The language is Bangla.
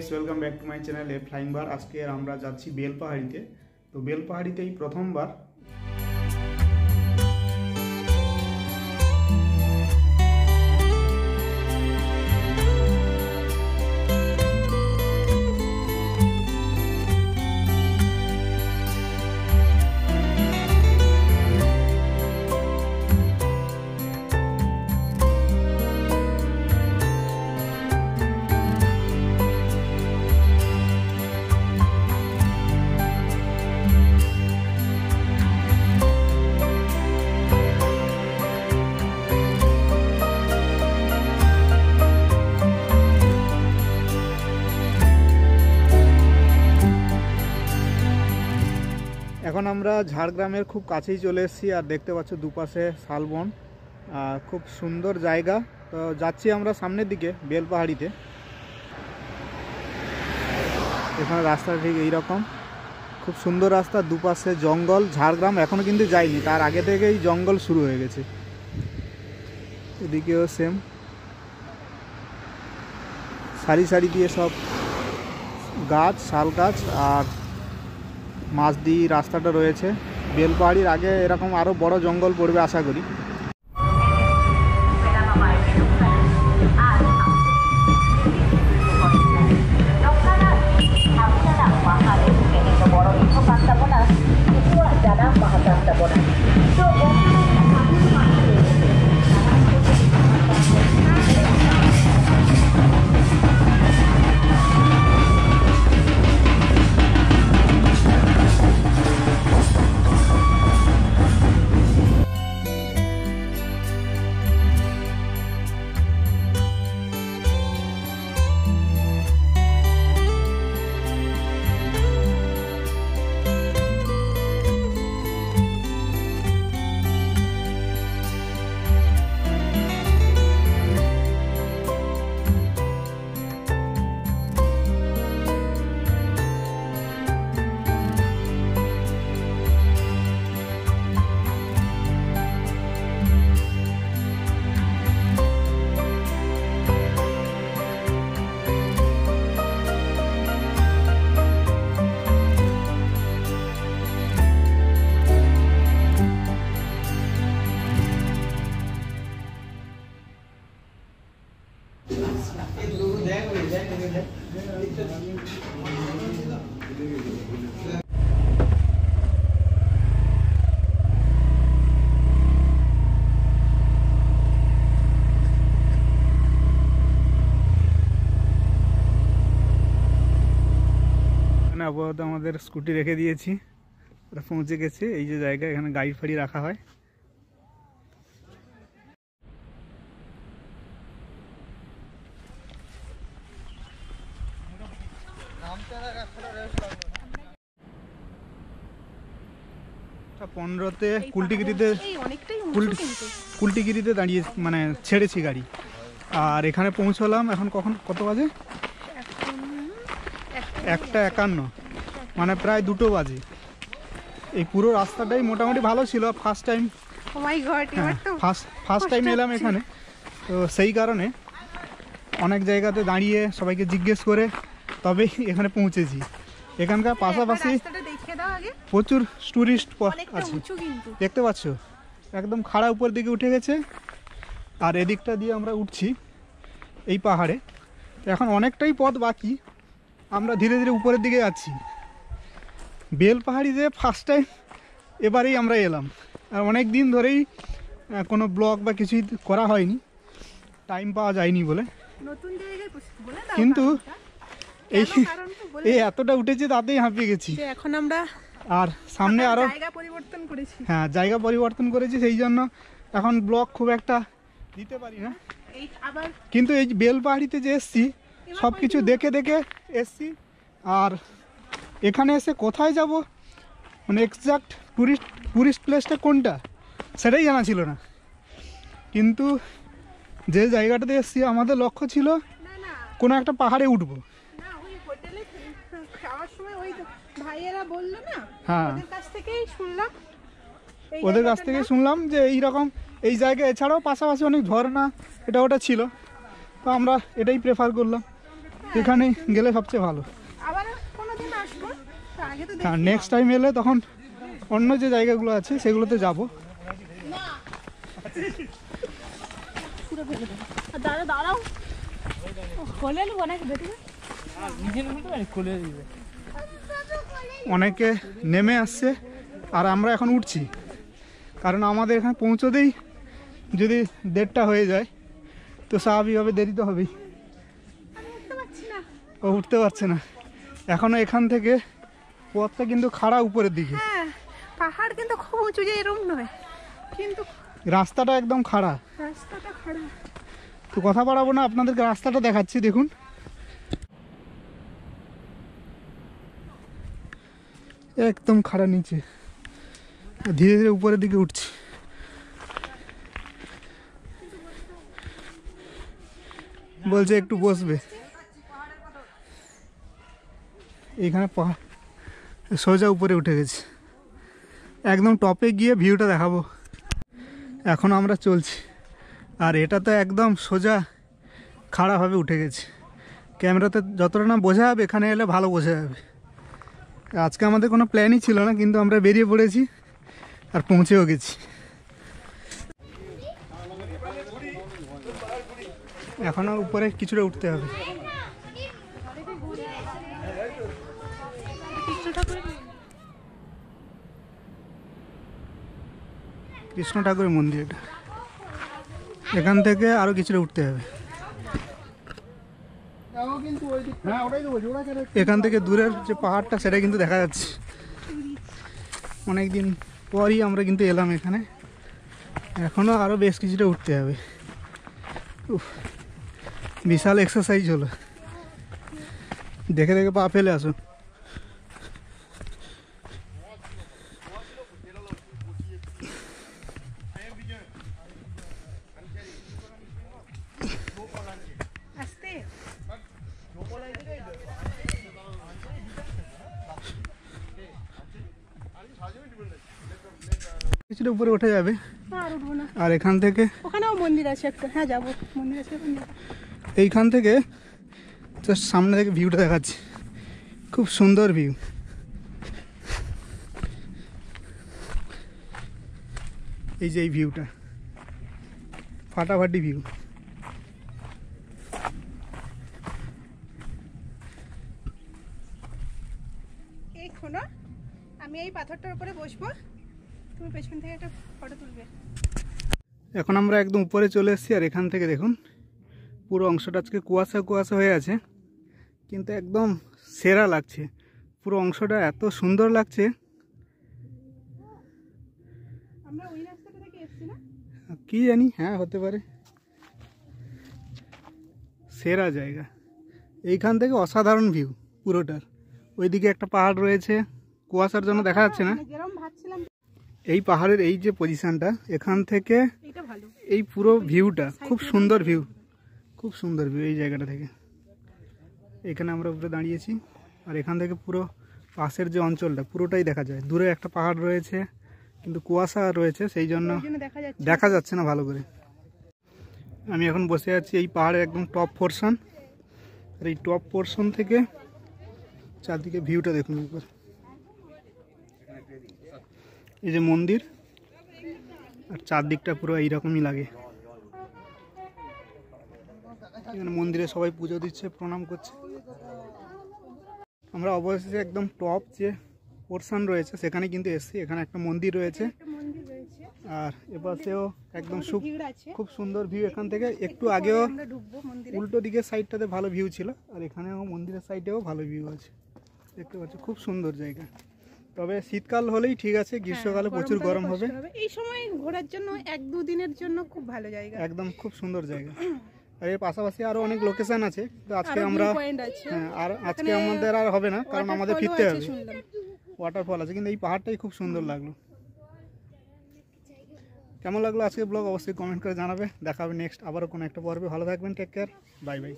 Guys, welcome back to my channel এ ফ্লাইং বার। আজকে আমরা যাচ্ছি বেলপাহাড়িতে। তো বেলপাহাড়িতেই প্রথমবার এখন আমরা ঝাড়গ্রামের খুব কাছেই চলে এসেছি। আর দেখতে পাচ্ছ দুপাশে শালবন, খুব সুন্দর জায়গা। তো যাচ্ছি আমরা সামনের দিকে বেলপাহাড়িতে। এখানে রাস্তা ঠিক এইরকম, খুব সুন্দর রাস্তা, দুপাশে জঙ্গল। ঝাড়গ্রাম এখনও কিন্তু যাইনি, তার আগে থেকেই জঙ্গল শুরু হয়ে গেছে। এদিকেও সেম, সারি সারি দিয়ে সব গাছ, শাল গাছ, আর মাছ দিয়ে রাস্তাটা রয়েছে। বেলপাহাড়ির আগে এরকম আরও বড় জঙ্গল পড়বে আশা করি। আপাতত আমাদের স্কুটি রেখে দিয়েছি, ওরা পৌঁছে গেছে। এই যে জায়গা, এখানে গাড়ি ফাড়ি রাখা হয়। পনেরোতে কুলটিগিরিতে দাঁড়িয়ে মানে ছেড়েছি গাড়ি, আর এখানে পৌঁছলাম এখন কত বাজে? 1:51, মানে প্রায় 2টো বাজে। এই পুরো রাস্তাটাই মোটামুটি ভালো ছিল। ফার্স্ট টাইম এলাম এখানে, তো সেই কারণে অনেক জায়গাতে দাঁড়িয়ে সবাইকে জিজ্ঞেস করে তবেই এখানে পৌঁছেছি। এখানকার পাশাপাশি প্রচুর টুরিস্ট আছে, দেখতে পাচ্ছ একদম খাড়া উপর দিকে উঠে গেছে। আর এদিকটা দিয়ে আমরা উঠছি এই পাহাড়ে। এখন অনেকটাই পথ বাকি, আমরা ধীরে ধীরে উপরের দিকে যাচ্ছি। বেলপাহাড়িতে ফার্স্ট টাইম এবারেই আমরা এলাম, আর অনেক দিন ধরেই কোনো ব্লগ বা কিছুই করা হয়নি, টাইম পাওয়া যায়নি বলে। কিন্তু এই এতটা উঠেছে তাতেই হাঁপিয়ে গেছি এখন আমরা। আর সামনে আরো জায়গা পরিবর্তন করেছি, সেই জন্য এখন ব্লগ খুব একটা দিতে পারি না। কিন্তু এই বেলপাহাড়িতে যে এসছি, সব কিছু দেখে দেখে এসছি। আর এখানে এসে কোথায় যাব, মানে এক্সাক্ট টুরিস্ট প্লেসটা কোনটা সেটাই জানা ছিল না। কিন্তু যে জায়গাটাতে এসছি, আমাদের লক্ষ্য ছিল কোনো একটা পাহাড়ে উঠবো। হ্যাঁ, ওদের কাছ থেকেই শুনলাম যে এইরকম এই জায়গা, এছাড়াও পাশাপাশি অনেক ঝর্ণা এটা ওটা ছিল। তো আমরা এটাই প্রেফার করলাম। এখানে গেলে সবচেয়ে ভালো। হ্যাঁ, নেক্সট টাইম এলে তখন অন্য যে জায়গাগুলো আছে সেগুলোতে যাব। অনেকে নেমে আসছে আর আমরা এখন উঠছি, কারণ আমাদের এখানে পৌঁছতেই যদি 1:30 হয়ে যায় তো স্বাভাবিকভাবে দেরি তো হবেই। ও উঠতে পারছে না এখনো। এখান থেকে পথটা কিন্তু খাড়া উপরের দিকে, পাহাড় কিন্তু খুব উঁচু যে এরকম নয়, কিন্তু রাস্তাটা একদম খাড়া। তো কথা বাড়াবো না, আপনাদেরকে রাস্তাটা দেখাচ্ছি। দেখুন একদম খাড়া নিচে, ধীরে ধীরে উপরের দিকে উঠছি। বলছে একটু বসবে। এইখানে পাহাড় সোজা উপরে উঠে গেছে, একদম টপে গিয়ে ভিউটা দেখাবো। এখন আমরা চলছি, আর এটা তো একদম সোজা খাড়াভাবে উঠে গেছে। ক্যামেরাতে যতটা না বোঝা যাবে, এখানে এলে ভালো বোঝা যাবে। আজকে আমাদের কোনো প্ল্যানই ছিল না, কিন্তু আমরা বেরিয়ে পড়েছি আর পৌঁছেও গেছি। এখনও উপরে কিছুটা উঠতে হবে। কৃষ্ণ ঠাকুরের মন্দির এটা। এখান থেকে আরো কিছুটা উঠতে হবে। এখান থেকে দূরের যে পাহাড়টা সেটা কিন্তু দেখা যাচ্ছে। অনেকদিন পরই আমরা কিন্তু এলাম এখানে, এখনো আরো বেশ কিছুটা উঠতে হবে। বিশাল এক্সারসাইজ হলো, দেখে দেখে পা ফেলে আসো। কিছুটা উপরে উঠে যাবে, আর এখান থেকে ওখানেও মন্দির আছে একটা। হ্যাঁ যাবো, মন্দির আছে। এইখান থেকে জাস্ট সামনে থেকে ভিউটা দেখাচ্ছি, খুব সুন্দর ভিউ। এই যে এই ভিউটা ফাটাফাটি ভিউ। আমি এই পাথরটার উপরে বসবো, তুমি পেছন থেকে একটা ফটো তুলবে। এখন আমরা একদম উপরে চলে এসেছি, আর এখান থেকে দেখুন পুরো অংশটা আজকে কুয়াশা কুয়াশা হয়ে আছে, কিন্তু একদম সেরা লাগছে। পুরো অংশটা এত সুন্দর লাগছে। আমরা ওই রাস্তাটা থেকে এসেছি না, কি জানি, হ্যাঁ হতে পারে। সেরা জায়গা, এইখান থেকে অসাধারণ ভিউ পুরোটার। ওইদিকে একটা পাহাড় রয়েছে, কুয়াশার জন্য দেখা যাচ্ছে না। এই পাহাড়ের এই যে পজিশনটা, এখান থেকে এই পুরো ভিউটা খুব সুন্দর ভিউ, খুব সুন্দর ভিউ এই জায়গাটা থেকে। এখানে আমরা উপরে দাঁড়িয়েছি, আর এখান থেকে পুরো পাশের যে অঞ্চলটা পুরোটাই দেখা যায়। দূরে একটা পাহাড় রয়েছে, কিন্তু কুয়াশা রয়েছে, সেই জন্য দেখা যাচ্ছে না ভালো করে। আমি এখন বসে আছি এই পাহাড়ের একদম টপ পোরশন, আর এই টপ পোরশন থেকে চারদিকে ভিউটা দেখুন একবার। এই যে মন্দির, আর চারদিকটা পুরো এইরকমই লাগে। এখানে মন্দিরে সবাই পুজো দিচ্ছে, প্রণাম করছে। আমরা অবশেষে একদম টপ যে পোরশন রয়েছে সেখানে কিন্তু এসেছি। এখানে একটা মন্দির রয়েছে, আর এপাশেও একদম খুব সুন্দর ভিউ। এখান থেকে একটু আগেও উল্টো দিকের সাইডটাতে ভালো ভিউ ছিল, আর এখানেও মন্দিরের সাইডেও ভালো ভিউ আছে, দেখতে পাচ্ছি। খুব সুন্দর জায়গা। তবে শীতকাল হলেই ঠিক আছে, গ্রীষ্মকালে প্রচুর গরম হবে। এই সময় ঘোরার জন্য 1-2 দিনের জন্য খুব ভালো জায়গা, একদম খুব সুন্দর জায়গা। আর এর পাশাপাশি আরো অনেক লোকেশন আছে, তো আজকে আমরা আর আজকে আমাদের আর হবে না, কারণ আমাদের ফিরতে হবে। ওয়াটারফল আছে, কিন্তু এই পাহাড়টাই খুব সুন্দর লাগলো। কেমন লাগলো আজকে ব্লগ অবশ্যই কমেন্ট করে জানাবে। দেখা হবে নেক্সট আবারও কোনো একটা পর্বে। ভালো থাকবেন, টেক কেয়ার, বাই বাই।